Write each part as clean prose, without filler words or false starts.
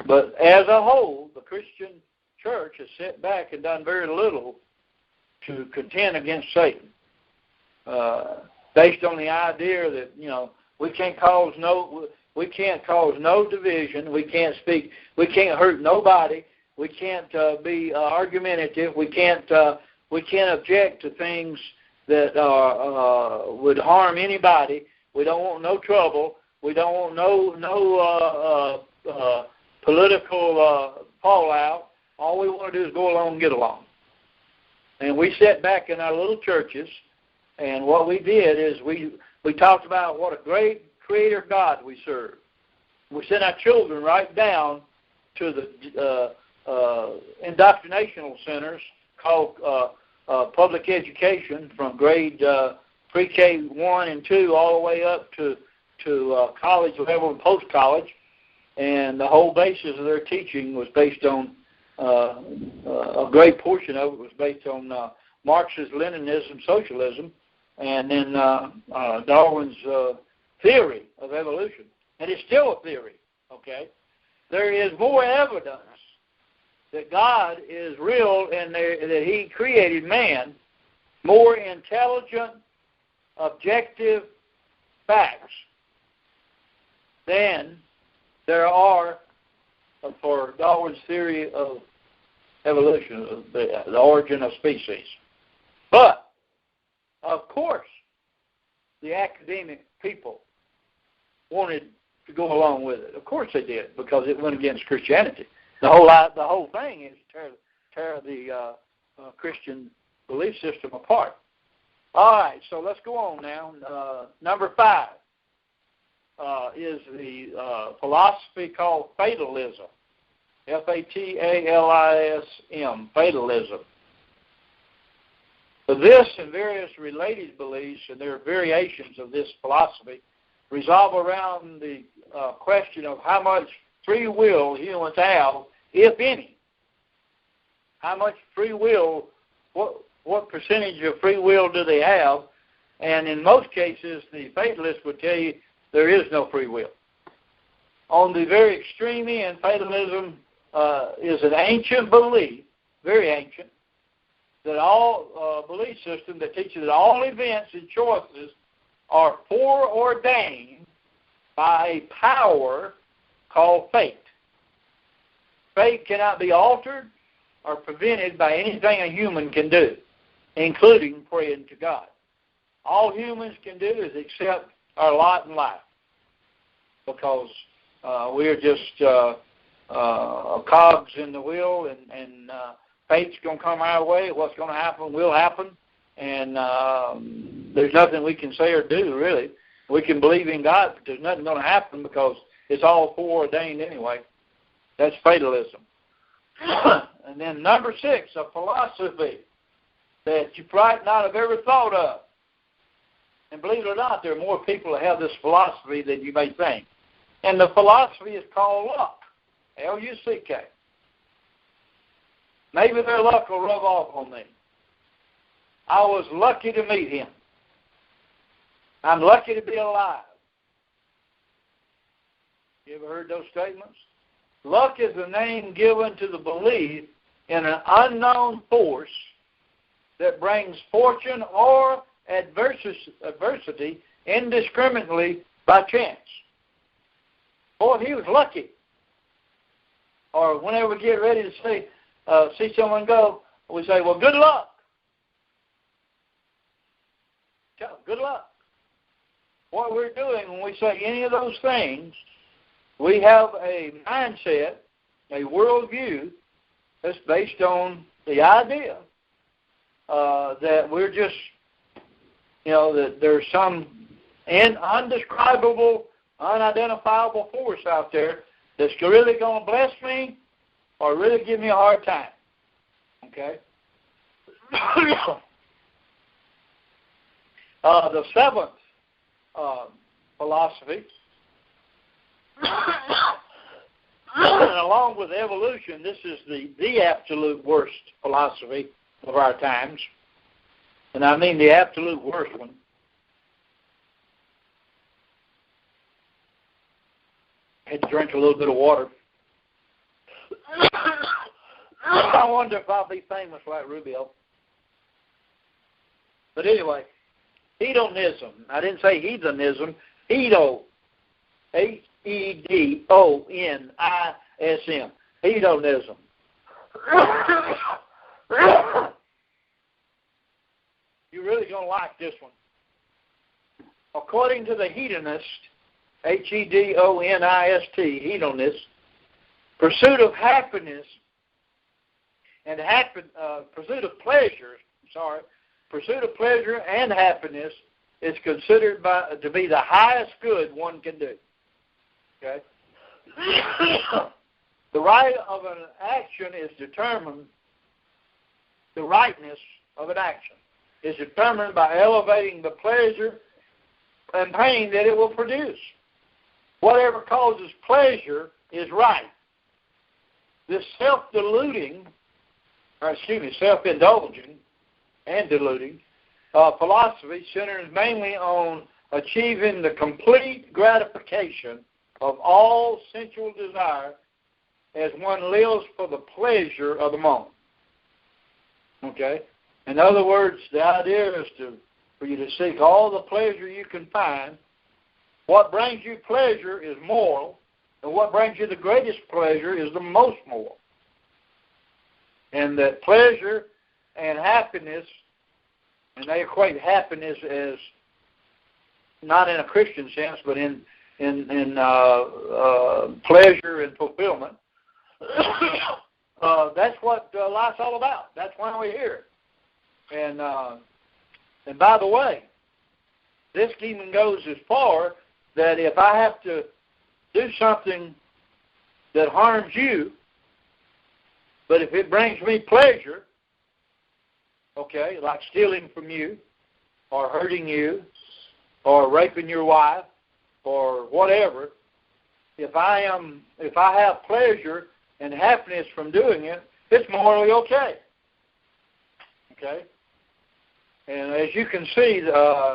But as a whole, the Christian church has sat back and done very little to contend against Satan, based on the idea that, you know, we can't cause no division. We can't hurt nobody. We can't be argumentative. We can't object to things that would harm anybody. We don't want no trouble. We don't want no political fallout. All we want to do is go along and get along. And we sat back in our little churches, and what we did is we talked about what a great Creator God we serve. We sent our children right down to the indoctrinational centers called public education, from grade pre-K 1 and 2 all the way up to college level and post-college. And the whole basis of their teaching was based on, a great portion of it was based on Marxist Leninism, socialism, and then Darwin's theory of evolution. And it's still a theory, okay? There is more evidence that God is real and that He created man, more intelligent, objective facts than there are for Darwin's theory of evolution, the origin of species. But, of course, the academic people wanted to go along with it. Of course they did, because it went against Christianity. The whole thing is to tear the Christian belief system apart. All right, so let's go on now. Number 5 is the philosophy called fatalism. Fatalism, fatalism. So this and various related beliefs, and there are variations of this philosophy, revolve around the question of how much free will humans have, if any. How much free will, what percentage of free will do they have? And in most cases, the fatalist would tell you there is no free will. On the very extreme end, fatalism is an ancient belief, very ancient, that all belief system that teaches that all events and choices are foreordained by a power called fate. Fate cannot be altered or prevented by anything a human can do, including praying to God. All humans can do is accept our lot in life, because we're just cogs in the wheel, and fate's going to come our way. What's going to happen will happen, and there's nothing we can say or do, really. We can believe in God, but there's nothing going to happen because it's all foreordained anyway. That's fatalism. And then number 6, a philosophy that you might not have ever thought of. And believe it or not, there are more people that have this philosophy than you may think. And the philosophy is called luck, L-U-C-K. Maybe their luck will rub off on me. I was lucky to meet him. I'm lucky to be alive. You ever heard those statements? Luck is the name given to the belief in an unknown force that brings fortune or adversity indiscriminately by chance. Boy, he was lucky. Or whenever we get ready to see someone go, we say, well, good luck. Good luck. What we're doing when we say any of those things, we have a mindset, a worldview that's based on the idea that we're just, that there's some undescribable, unidentifiable force out there that's really going to bless me or really give me a hard time. Okay? The 7th philosophy, and along with evolution, this is the absolute worst philosophy of our times. And I mean the absolute worst one. I had to drink a little bit of water. I wonder if I'll be famous like Rubio. But anyway, hedonism. I didn't say heathenism. Hedo. Hedonism. Hedonism. You're really going to like this one. According to the hedonist, hedonist, hedonist, pursuit of happiness and pursuit of pleasure and happiness is considered to be the highest good one can do. Okay? The right of an action is determined, the rightness of an action is determined by elevating the pleasure and pain that it will produce. Whatever causes pleasure is right. This self-indulging and deluding philosophy centers mainly on achieving the complete gratification of all sensual desire as one lives for the pleasure of the moment. Okay? In other words, the idea is for you to seek all the pleasure you can find. What brings you pleasure is moral, and what brings you the greatest pleasure is the most moral. And that pleasure and happiness, and they equate happiness as not in a Christian sense, but in pleasure and fulfillment. That's what life's all about. That's why we're here. And by the way, this even goes as far that if I have to do something that harms you, but if it brings me pleasure, okay, like stealing from you, or hurting you, or raping your wife, or whatever, if I have pleasure and happiness from doing it, it's morally okay. Okay? And as you can see,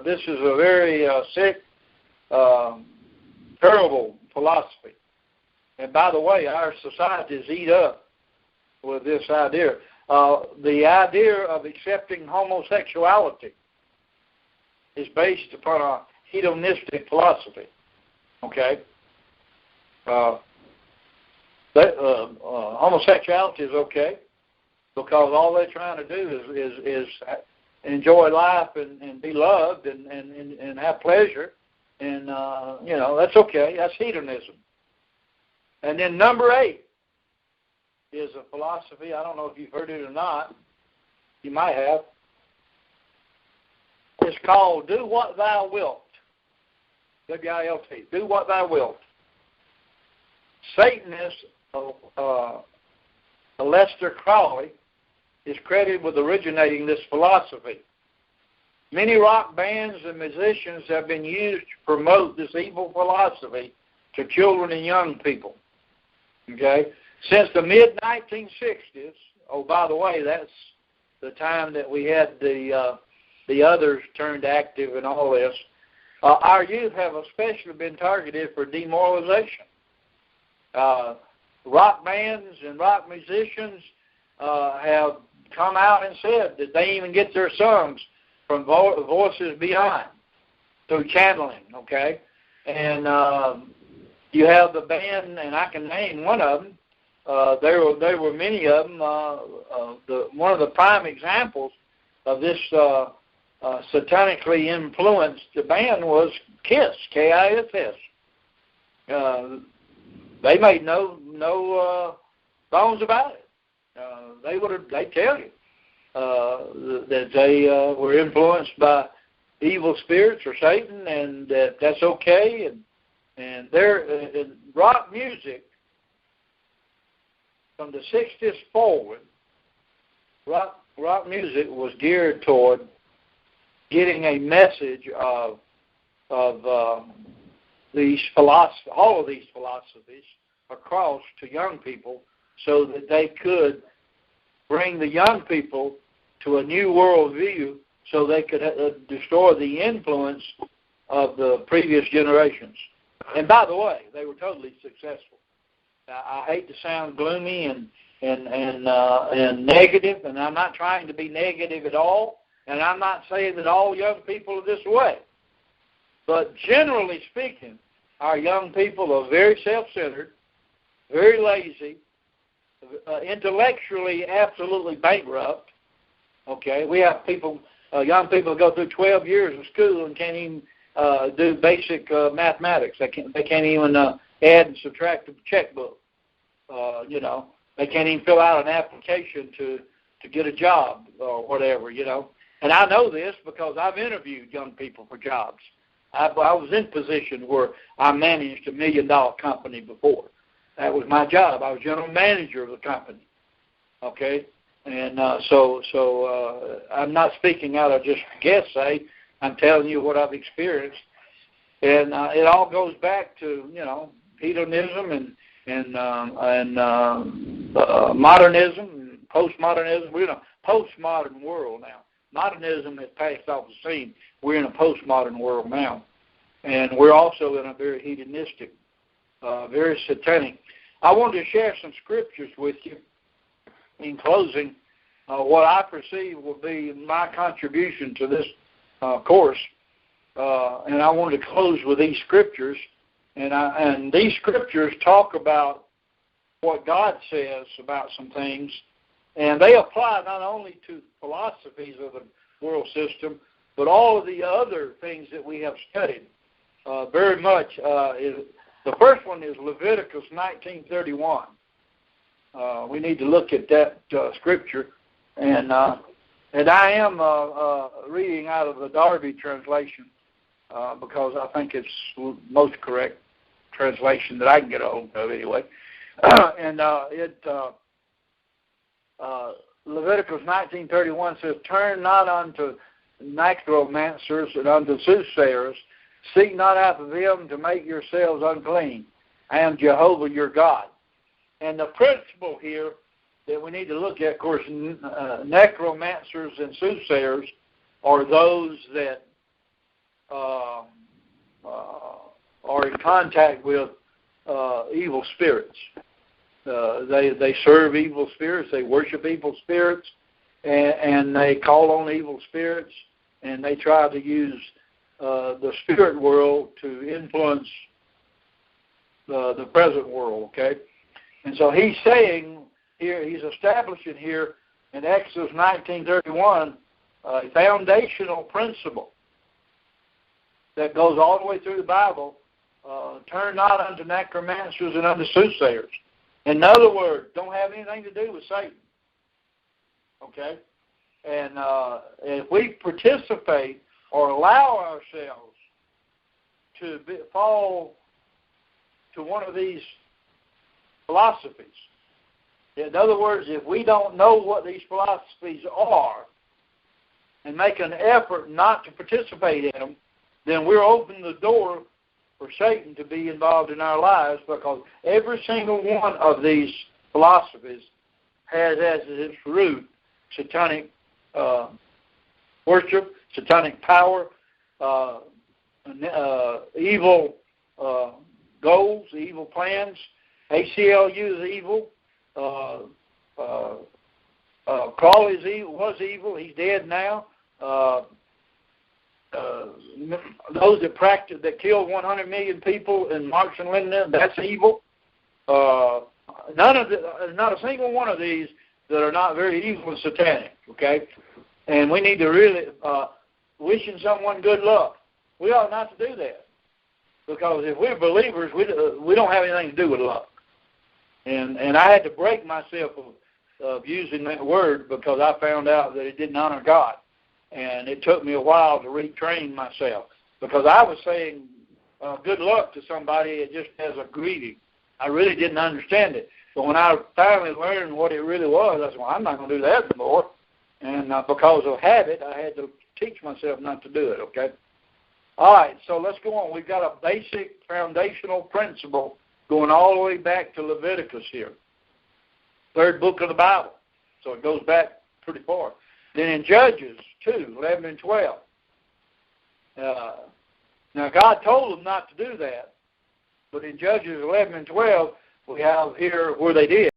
this is a very sick, terrible philosophy. And by the way, our societies eat up with this idea. The idea of accepting homosexuality is based upon a hedonistic philosophy. Okay? Homosexuality is okay because all they're trying to do is enjoy life and be loved and have pleasure. And, that's okay. That's hedonism. And then number 8 is a philosophy. I don't know if you've heard it or not. You might have. It's called Do What Thou Wilt. W-I-L-T. Do what thou wilt. Satanist Aleister Crowley is credited with originating this philosophy. Many rock bands and musicians have been used to promote this evil philosophy to children and young people. Okay? Since the mid-1960s, oh, by the way, that's the time that we had the others turned active and all this, our youth have especially been targeted for demoralization. Rock bands and rock musicians have come out and said that they even get their songs from voices behind through channeling, okay? And you have the band, and I can name one of them. There were many of them. One of the prime examples of this satanically influenced band was KISS, K-I-S-S. They made no bones about it. They tell you that they were influenced by evil spirits or Satan, and that's okay. And they're in rock music from the 60s forward. Rock music was geared toward getting a message of these all of these philosophies across to young people, so that they could bring the young people to a new world view, so they could destroy the influence of the previous generations. And by the way, they were totally successful. Now, I hate to sound gloomy and negative, and I'm not trying to be negative at all, and I'm not saying that all young people are this way. But generally speaking, our young people are very self-centered, very lazy, intellectually absolutely bankrupt. Okay, we have people, young people go through 12 years of school and can't even do basic mathematics. They can't even add and subtract a checkbook. They can't even fill out an application to get a job or whatever. And I know this because I've interviewed young people for jobs. I was in a position where I managed $1 million company before. That was my job. I was general manager of the company. Okay, and so I'm not speaking out of just guess-say. I'm telling you what I've experienced, and it all goes back to hedonism and modernism, and postmodernism. We're in a postmodern world now. Modernism has passed off the scene. We're in a postmodern world now, and we're also in a very hedonistic, very satanic. I wanted to share some scriptures with you in closing. What I perceive will be my contribution to this course, and I wanted to close with these scriptures. And these scriptures talk about what God says about some things, and they apply not only to philosophies of the world system, but all of the other things that we have studied very much. The first one is Leviticus 19:31. We need to look at that scripture, and I am reading out of the Darby translation because I think it's the most correct translation that I can get a hold of anyway. Leviticus 19:31 says, "Turn not unto necromancers and unto soothsayers, seek not after them to make yourselves unclean. I am Jehovah your God." And the principle here that we need to look at, of course, necromancers and soothsayers are those that are in contact with evil spirits. They serve evil spirits, they worship evil spirits, and they call on evil spirits, and they try to use the spirit world to influence the present world, okay? And so he's saying here, he's establishing here in Exodus 19:31 a foundational principle that goes all the way through the Bible. Turn not unto necromancers and unto soothsayers. In other words, don't have anything to do with Satan. Okay? And if we participate or allow ourselves to fall to one of these philosophies, in other words, if we don't know what these philosophies are and make an effort not to participate in them, then we're opening the door for Satan to be involved in our lives, because every single one of these philosophies has as its root satanic worship, satanic power, evil goals, evil plans. ACLU is evil. Crawley was evil. He's dead now. Those that killed 100 million people in March and Linden, that's evil. Not a single one of these that are not very evil and satanic, okay? And we need to really, wishing someone good luck. We ought not to do that, because if we're believers, we don't have anything to do with luck. And I had to break myself of using that word, because I found out that it didn't honor God. And it took me a while to retrain myself, because I was saying good luck to somebody just as a greeting. I really didn't understand it. But when I finally learned what it really was, I said, well, I'm not going to do that anymore. And because of habit, I had to teach myself not to do it, okay? All right, so let's go on. We've got a basic foundational principle going all the way back to Leviticus here, third book of the Bible. So it goes back pretty far. Then in Judges 2, 11 and 12. Now, God told them not to do that. But in Judges 11 and 12, we have here where they did.